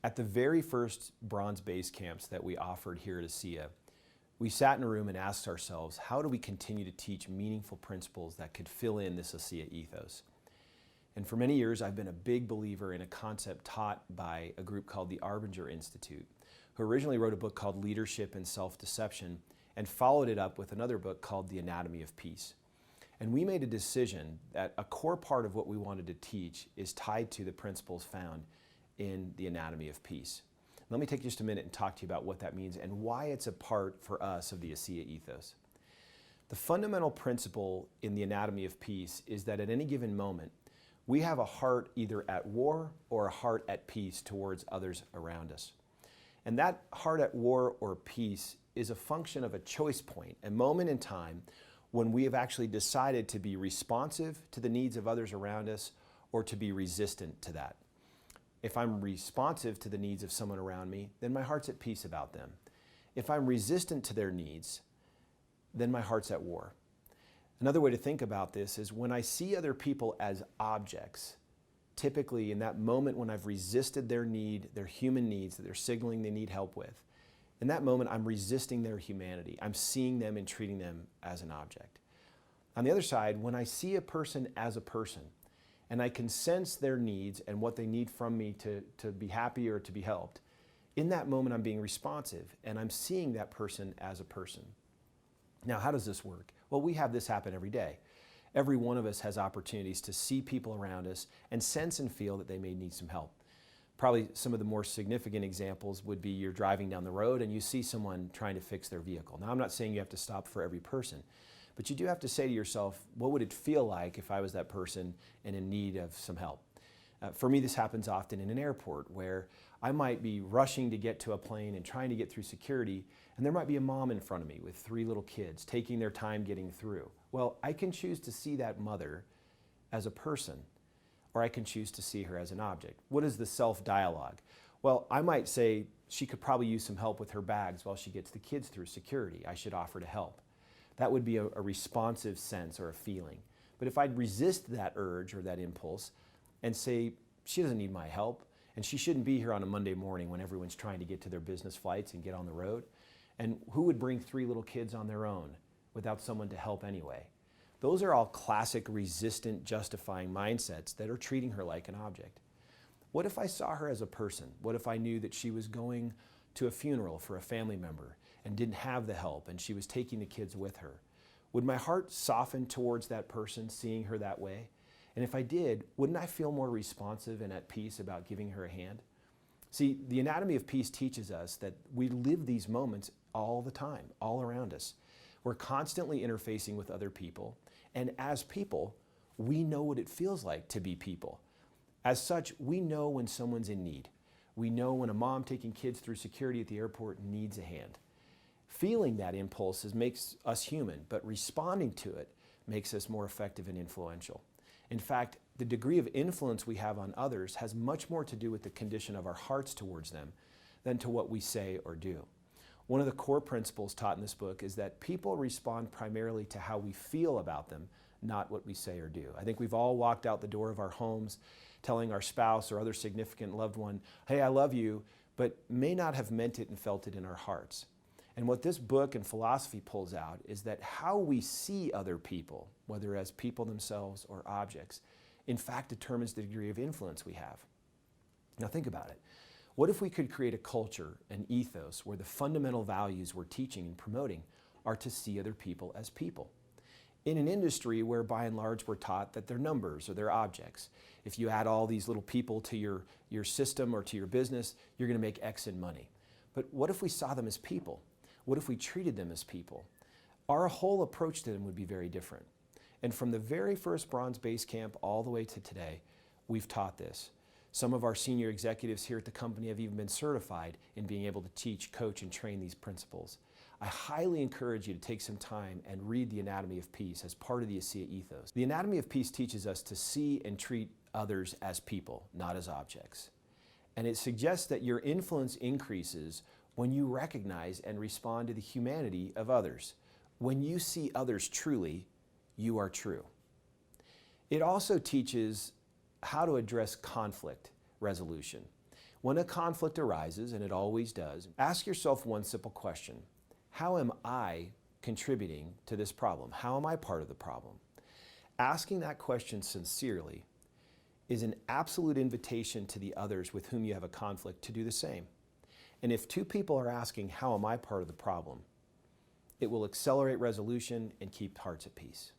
At the very first bronze base camps that we offered here at Asea, we sat in a room and asked ourselves, how do we continue to teach meaningful principles that could fill in this Asea ethos? And for many years, I've been a big believer in a concept taught by a group called the Arbinger Institute, who originally wrote a book called Leadership and Self-Deception and followed it up with another book called The Anatomy of Peace. And we made a decision that a core part of what we wanted to teach is tied to the principles found in the Anatomy of Peace. Let me take just a minute and talk to you about what that means and why it's a part for us of the Asea ethos. The fundamental principle in the Anatomy of Peace is that at any given moment, we have a heart either at war or a heart at peace towards others around us. And that heart at war or peace is a function of a choice point, a moment in time when we have actually decided to be responsive to the needs of others around us or to be resistant to that. If I'm responsive to the needs of someone around me, then my heart's at peace about them. If I'm resistant to their needs, then my heart's at war. Another way to think about this is when I see other people as objects, typically in that moment when I've resisted their need, their human needs that they're signaling they need help with, in that moment I'm resisting their humanity. I'm seeing them and treating them as an object. On the other side, when I see a person as a person, and I can sense their needs and what they need from me to be happy or to be helped, in that moment I'm being responsive and I'm seeing that person as a person. Now, how does this work? Well, we have this happen every day. Every one of us has opportunities to see people around us and sense and feel that they may need some help. Probably some of the more significant examples would be you're driving down the road and you see someone trying to fix their vehicle. Now, I'm not saying you have to stop for every person, but you do have to say to yourself, what would it feel like if I was that person and in need of some help? For me, this happens often in an airport where I might be rushing to get to a plane and trying to get through security, and there might be a mom in front of me with 3 little kids taking their time getting through. Well, I can choose to see that mother as a person, or I can choose to see her as an object. What is the self-dialogue? Well, I might say she could probably use some help with her bags while she gets the kids through security. I should offer to help. That would be a responsive sense or a feeling. But if I'd resist that urge or that impulse and say, she doesn't need my help, and she shouldn't be here on a Monday morning when everyone's trying to get to their business flights and get on the road, and who would bring 3 little kids on their own without someone to help anyway? Those are all classic resistant, justifying mindsets that are treating her like an object. What if I saw her as a person? What if I knew that she was going to a funeral for a family member and didn't have the help and she was taking the kids with her? Would my heart soften towards that person, seeing her that way? And if I did, wouldn't I feel more responsive and at peace about giving her a hand? See, the Anatomy of Peace teaches us that we live these moments all the time, all around us. We're constantly interfacing with other people, and as people, we know what it feels like to be people. As such, we know when someone's in need. We know when a mom taking kids through security at the airport needs a hand. Feeling that impulse makes us human, but responding to it makes us more effective and influential. In fact, the degree of influence we have on others has much more to do with the condition of our hearts towards them than to what we say or do. One of the core principles taught in this book is that people respond primarily to how we feel about them, not what we say or do. I think we've all walked out the door of our homes telling our spouse or other significant loved one, hey, I love you, but may not have meant it and felt it in our hearts. And what this book and philosophy pulls out is that how we see other people, whether as people themselves or objects, in fact determines the degree of influence we have. Now think about it. What if we could create a culture, an ethos, where the fundamental values we're teaching and promoting are to see other people as people? In an industry where by and large we're taught that they're numbers or they're objects. If you add all these little people to your system or to your business, you're going to make X in money. But what if we saw them as people? What if we treated them as people? Our whole approach to them would be very different. And from the very first bronze base camp all the way to today, we've taught this. Some of our senior executives here at the company have even been certified in being able to teach, coach, and train these principles. I highly encourage you to take some time and read The Anatomy of Peace as part of the Asea ethos. The Anatomy of Peace teaches us to see and treat others as people, not as objects. And it suggests that your influence increases when you recognize and respond to the humanity of others. When you see others truly, you are true. It also teaches how to address conflict resolution. When a conflict arises, and it always does, ask yourself one simple question. How am I contributing to this problem? How am I part of the problem? Asking that question sincerely is an absolute invitation to the others with whom you have a conflict to do the same. And if two people are asking, how am I part of the problem? It will accelerate resolution and keep hearts at peace.